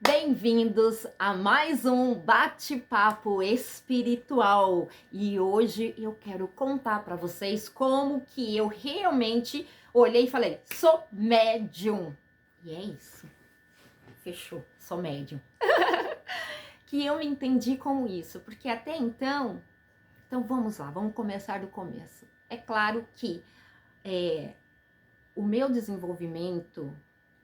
Bem-vindos a mais um bate-papo espiritual. E hoje eu quero contar para vocês como que eu realmente olhei e falei: sou médium. E é isso. Fechou, sou médium. Que eu entendi como isso, porque até então vamos lá, vamos começar do começo. É claro que o meu desenvolvimento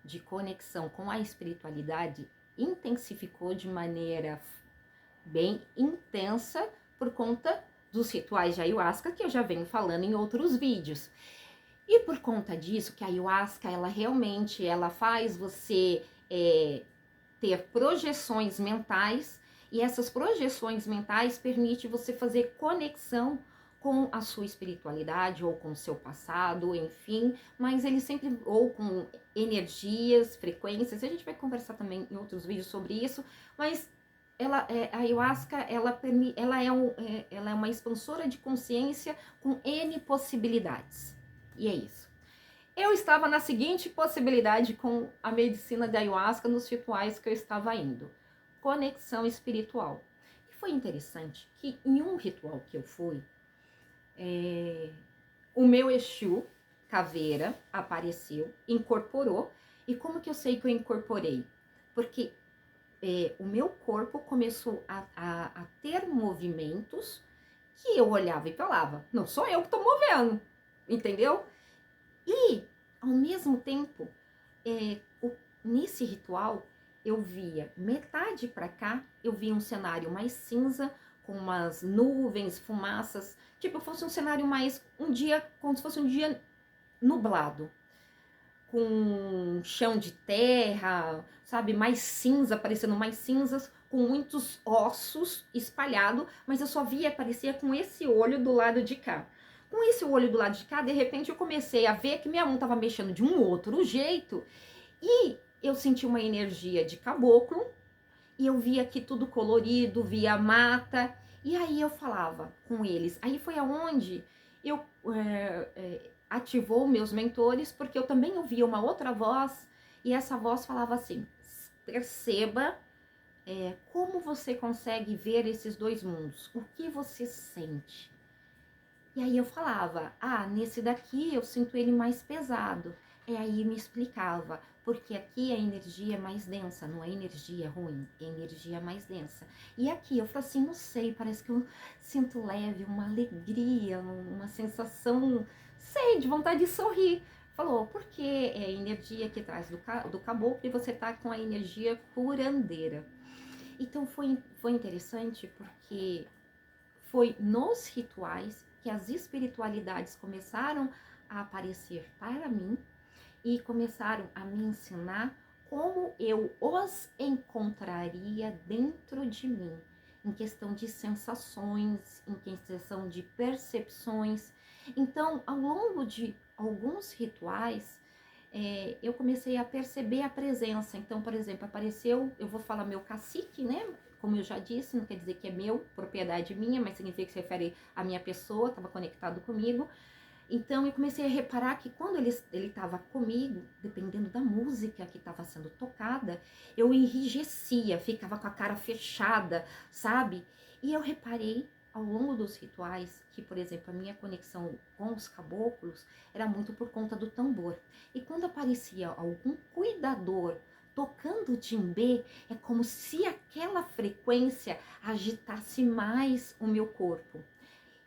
de conexão com a espiritualidade intensificou de maneira bem intensa por conta dos rituais de ayahuasca que eu já venho falando em outros vídeos. E por conta disso, que a ayahuasca, ela realmente, ela faz você ter projeções mentais, e essas projeções mentais permitem você fazer conexão com a sua espiritualidade ou com o seu passado, enfim, mas ele sempre, ou com energias, frequências, a gente vai conversar também em outros vídeos sobre isso, mas a ayahuasca, ela é uma expansora de consciência com N possibilidades, e é isso. Eu estava na seguinte possibilidade com a medicina da ayahuasca nos rituais que eu estava indo: conexão espiritual. E foi interessante que em um ritual que eu fui, o meu Exu, caveira, apareceu, incorporou. E como que eu sei que eu incorporei? Porque o meu corpo começou a ter movimentos que eu olhava e falava: não sou eu que estou movendo, entendeu? E, ao mesmo tempo, nesse ritual, eu via metade para cá, eu via um cenário mais cinza, com umas nuvens, fumaças, tipo, fosse um cenário mais, um dia, como se fosse um dia nublado, com chão de terra, sabe, mais cinza, parecendo mais cinzas, com muitos ossos espalhados, mas eu só via, aparecia com esse olho do lado de cá. Com esse olho do lado de cá, de repente eu comecei a ver que minha mão estava mexendo de um outro jeito, e eu senti uma energia de caboclo, e eu via aqui tudo colorido, via mata, e aí eu falava com eles. Aí foi aonde eu ativou meus mentores, porque eu também ouvia uma outra voz, e essa voz falava assim: perceba como você consegue ver esses dois mundos, o que você sente. E aí eu falava: ah, nesse daqui eu sinto ele mais pesado. E aí me explicava, porque aqui a energia é mais densa, não é energia ruim, é energia mais densa. E aqui eu falei assim: não sei, parece que eu sinto leve, uma alegria, uma sensação, sei, de vontade de sorrir. Falou: porque é a energia que traz do caboclo e você tá com a energia curandeira. Então foi interessante porque foi nos rituais que as espiritualidades começaram a aparecer para mim e começaram a me ensinar como eu os encontraria dentro de mim, em questão de sensações, em questão de percepções. Então, ao longo de alguns rituais, eu comecei a perceber a presença. Então, por exemplo, apareceu, eu vou falar meu cacique, né? Como eu já disse, não quer dizer que é meu, propriedade minha, mas significa que se refere à minha pessoa, estava conectado comigo. Então, eu comecei a reparar que quando ele estava comigo, dependendo da música que estava sendo tocada, eu enrijecia, ficava com a cara fechada, sabe? E eu reparei ao longo dos rituais que, por exemplo, a minha conexão com os caboclos era muito por conta do tambor. E quando aparecia algum cuidador tocando o djembe, é como se aquela frequência agitasse mais o meu corpo.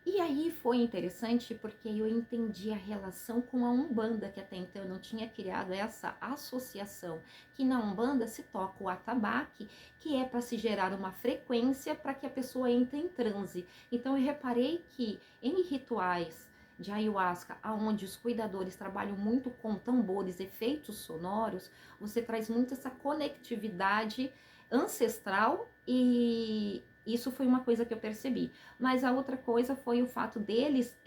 E aí foi interessante porque eu entendi a relação com a Umbanda, que até então eu não tinha criado essa associação, que na Umbanda se toca o atabaque, que é para se gerar uma frequência para que a pessoa entre em transe. Então eu reparei que em rituais de ayahuasca, onde os cuidadores trabalham muito com tambores, efeitos sonoros, você traz muito essa conectividade ancestral, e isso foi uma coisa que eu percebi. Mas a outra coisa foi o fato deles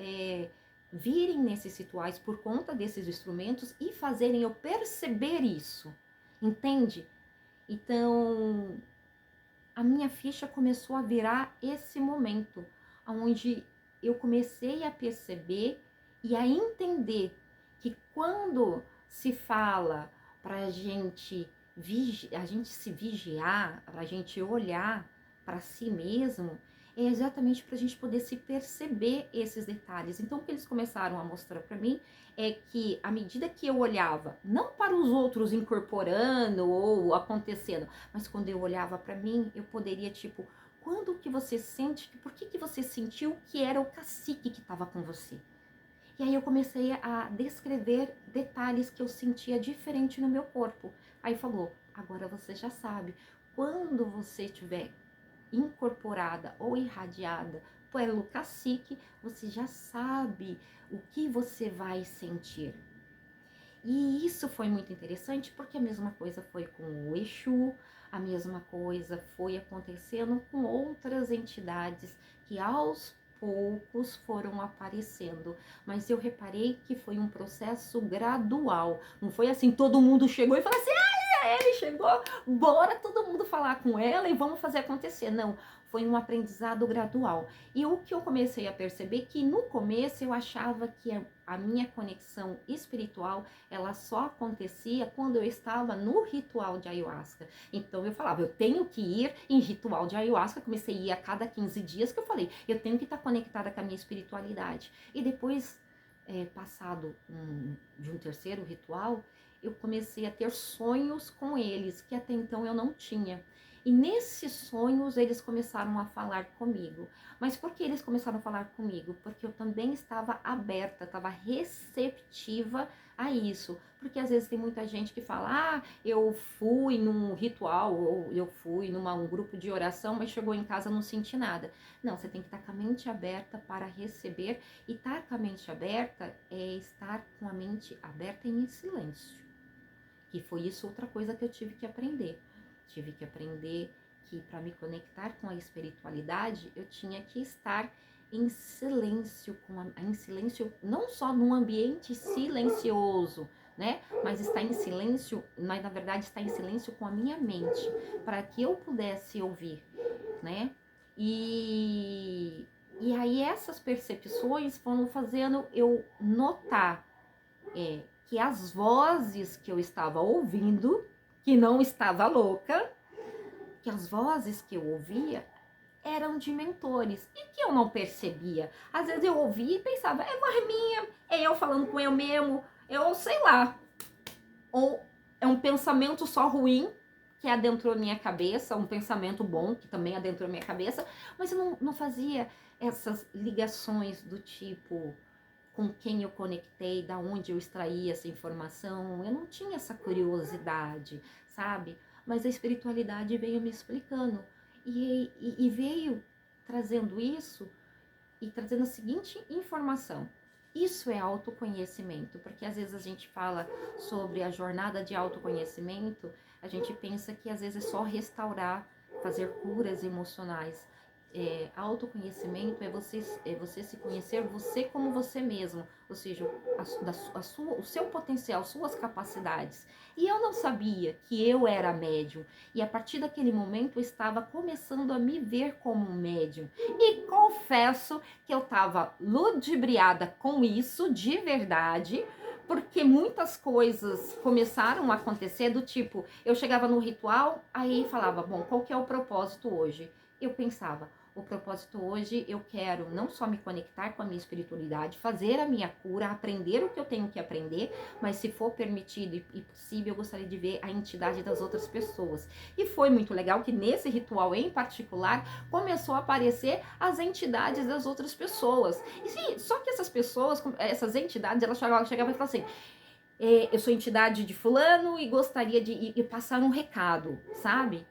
virem nesses rituais por conta desses instrumentos e fazerem eu perceber isso, entende? Então, a minha ficha começou a virar esse momento, onde eu comecei a perceber e a entender que quando se fala para a gente a gente se vigiar, a gente olhar para si mesmo, é exatamente para a gente poder se perceber esses detalhes. Então, o que eles começaram a mostrar para mim é que, à medida que eu olhava, não para os outros incorporando ou acontecendo, mas quando eu olhava para mim, eu poderia, tipo, quando que você sente, por que que você sentiu que era o cacique que estava com você? E aí eu comecei a descrever detalhes que eu sentia diferente no meu corpo. Aí falou, agora você já sabe, quando você estiver incorporada ou irradiada pelo cacique, você já sabe o que você vai sentir. E isso foi muito interessante porque a mesma coisa foi com o Exu, a mesma coisa foi acontecendo com outras entidades que aos poucos foram aparecendo, mas eu reparei que foi um processo gradual, não foi assim, todo mundo chegou e falou assim, ele chegou, bora todo mundo falar com ela e vamos fazer acontecer. Não, foi um aprendizado gradual. E o que eu comecei a perceber que no começo eu achava que a minha conexão espiritual, ela só acontecia quando eu estava no ritual de ayahuasca. Então eu falava, eu tenho que ir em ritual de ayahuasca, comecei a ir a cada 15 dias, que eu falei, eu tenho que estar conectada com a minha espiritualidade. E depois, passado de um terceiro ritual, eu comecei a ter sonhos com eles, que até então eu não tinha. E nesses sonhos eles começaram a falar comigo. Mas por que eles começaram a falar comigo? Porque eu também estava aberta, estava receptiva a isso. Porque às vezes tem muita gente que fala, eu fui num ritual, ou eu fui num grupo de oração, mas chegou em casa não senti nada. Não, você tem que estar com a mente aberta para receber. E estar com a mente aberta é estar com a mente aberta em silêncio. Que foi isso outra coisa que eu tive que aprender. Tive que aprender que para me conectar com a espiritualidade, eu tinha que estar em silêncio, em silêncio, não só num ambiente silencioso, né? Mas estar em silêncio, mas na verdade estar em silêncio com a minha mente, para que eu pudesse ouvir, né? E aí essas percepções foram fazendo eu notar que as vozes que eu estava ouvindo, que não estava louca, que as vozes que eu ouvia eram de mentores e que eu não percebia. Às vezes eu ouvia e pensava, é voz minha, é eu falando com eu mesmo, eu sei lá. Ou é um pensamento só ruim que adentrou minha cabeça, um pensamento bom que também adentrou minha cabeça, mas eu não fazia essas ligações do tipo com quem eu conectei, da onde eu extraí essa informação, eu não tinha essa curiosidade, sabe? Mas a espiritualidade veio me explicando e veio trazendo isso e trazendo a seguinte informação. Isso é autoconhecimento, porque às vezes a gente fala sobre a jornada de autoconhecimento, a gente pensa que às vezes é só restaurar, fazer curas emocionais. Autoconhecimento é você se conhecer você como você mesmo, ou seja, o seu potencial, suas capacidades. E eu não sabia que eu era médium, e a partir daquele momento eu estava começando a me ver como um médium. E confesso que eu estava ludibriada com isso de verdade, porque muitas coisas começaram a acontecer do tipo, eu chegava no ritual, aí falava, bom, qual que é o propósito hoje? Eu pensava, o propósito hoje eu quero não só me conectar com a minha espiritualidade, fazer a minha cura, aprender o que eu tenho que aprender, mas se for permitido e possível, eu gostaria de ver a entidade das outras pessoas. E foi muito legal que nesse ritual em particular começou a aparecer as entidades das outras pessoas. E sim, só que essas pessoas, essas entidades, elas chegavam e falavam assim, eu sou entidade de fulano e gostaria de passar um recado, sabe?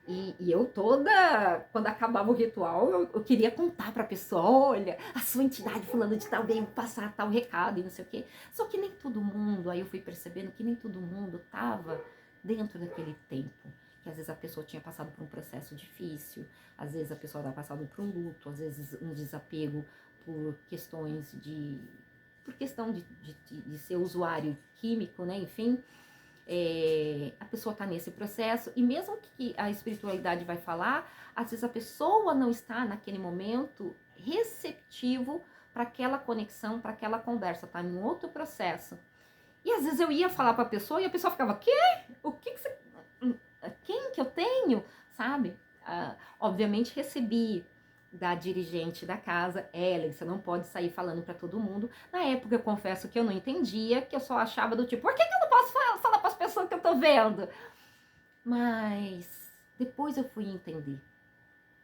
E eu toda, quando acabava o ritual, eu queria contar pra pessoa, olha, a sua entidade fulano de tal veio passar tal recado e não sei o quê. Só que nem todo mundo, aí eu fui percebendo que nem todo mundo tava dentro daquele tempo. Que às vezes a pessoa tinha passado por um processo difícil, às vezes a pessoa estava passando por um luto, às vezes um desapego por questões por questão de ser usuário químico, né, enfim. A pessoa está nesse processo e mesmo que a espiritualidade vai falar, às vezes a pessoa não está naquele momento receptivo para aquela conexão, para aquela conversa, está em outro processo. E às vezes eu ia falar para a pessoa e a pessoa ficava, quê? O que você... quem que eu tenho, sabe? Obviamente recebi da dirigente da casa, Ellen, você não pode sair falando para todo mundo. Na época eu confesso que eu não entendia, que eu só achava do tipo, por que eu não posso falar para as pessoas que eu tô vendo? Mas depois eu fui entender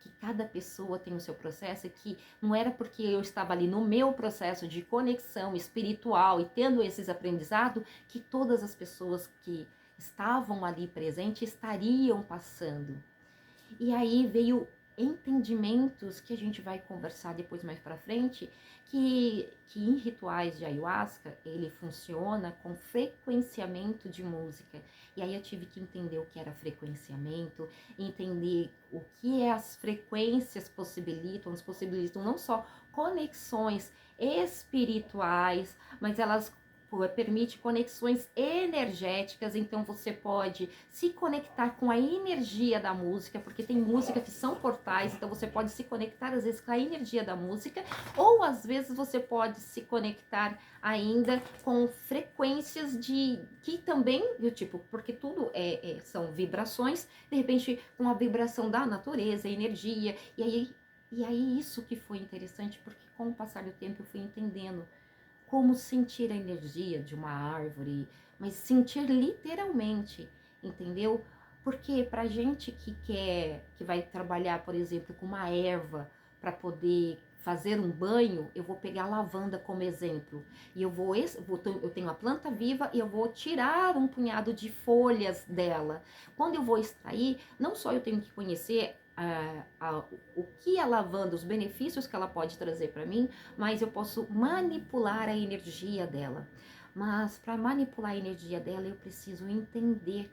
que cada pessoa tem o seu processo e que não era porque eu estava ali no meu processo de conexão espiritual e tendo esses aprendizados que todas as pessoas que estavam ali presentes estariam passando. E aí veio entendimentos que a gente vai conversar depois mais para frente, que em rituais de ayahuasca ele funciona com frequenciamento de música. E aí eu tive que entender o que era frequenciamento, entender o que as frequências possibilitam não só conexões espirituais, mas elas permite conexões energéticas, então você pode se conectar com a energia da música, porque tem música que são portais, então você pode se conectar às vezes com a energia da música, ou às vezes você pode se conectar ainda com frequências de que também, tipo, porque tudo são vibrações, de repente com a vibração da natureza, energia, e aí isso que foi interessante, porque com o passar do tempo eu fui entendendo como sentir a energia de uma árvore, mas sentir literalmente, entendeu? Porque pra gente que vai trabalhar, por exemplo, com uma erva para poder fazer um banho, eu vou pegar a lavanda como exemplo. E eu tenho a planta viva e eu vou tirar um punhado de folhas dela. Quando eu vou extrair, não só eu tenho que conhecer o que a lavanda, os benefícios que ela pode trazer para mim, mas eu posso manipular a energia dela. Mas para manipular a energia dela, eu preciso entender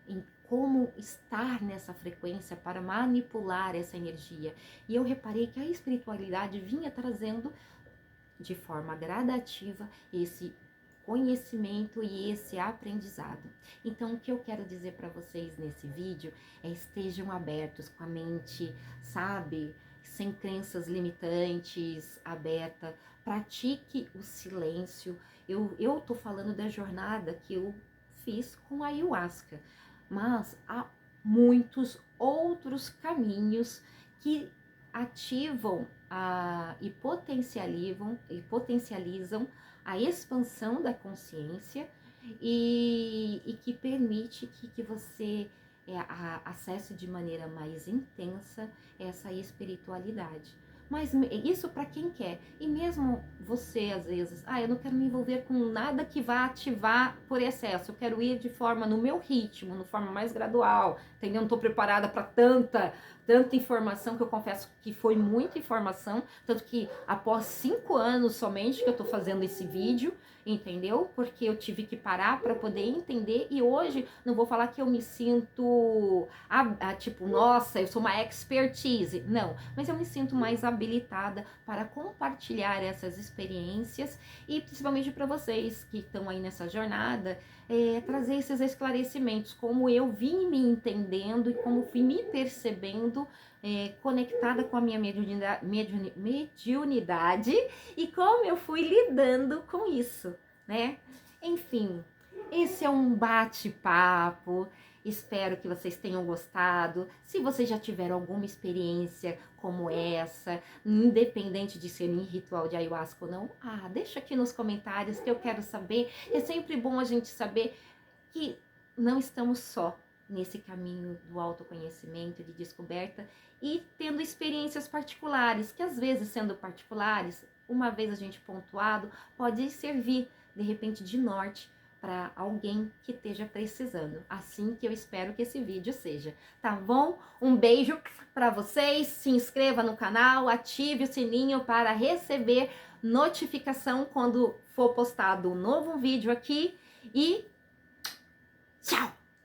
em como estar nessa frequência para manipular essa energia. E eu reparei que a espiritualidade vinha trazendo de forma gradativa esse conhecimento e esse aprendizado. Então, o que eu quero dizer para vocês nesse vídeo é estejam abertos com a mente, sabe? Sem crenças limitantes, aberta. Pratique o silêncio. Eu tô falando da jornada que eu fiz com a ayahuasca, mas há muitos outros caminhos que ativam e potencializam a expansão da consciência e que permite que você acesse de maneira mais intensa essa espiritualidade. Mas isso para quem quer. E mesmo você, às vezes, eu não quero me envolver com nada que vá ativar por excesso. Eu quero ir de forma no meu ritmo, de forma mais gradual. Entendeu? Não estou preparada para tanta informação, que eu confesso que foi muita informação. Tanto que após 5 anos somente que eu estou fazendo esse vídeo, entendeu? Porque eu tive que parar para poder entender. E hoje, não vou falar que eu me sinto, tipo, nossa, eu sou uma expertise. Não, mas eu me sinto mais habilitada para compartilhar essas experiências e principalmente para vocês que estão aí nessa jornada, trazer esses esclarecimentos, como eu vim me entendendo e como fui me percebendo conectada com a minha mediunidade e como eu fui lidando com isso, né? Enfim, esse é um bate-papo. Espero que vocês tenham gostado. Se vocês já tiveram alguma experiência como essa, independente de ser em ritual de ayahuasca ou não, deixa aqui nos comentários que eu quero saber. É sempre bom a gente saber que não estamos só nesse caminho do autoconhecimento, de descoberta e tendo experiências particulares, que às vezes, sendo particulares, uma vez a gente pontuado, pode servir de repente de norte para alguém que esteja precisando. Assim que eu espero que esse vídeo seja, tá bom? Um beijo para vocês, se inscreva no canal, ative o sininho para receber notificação quando for postado um novo vídeo aqui e tchau!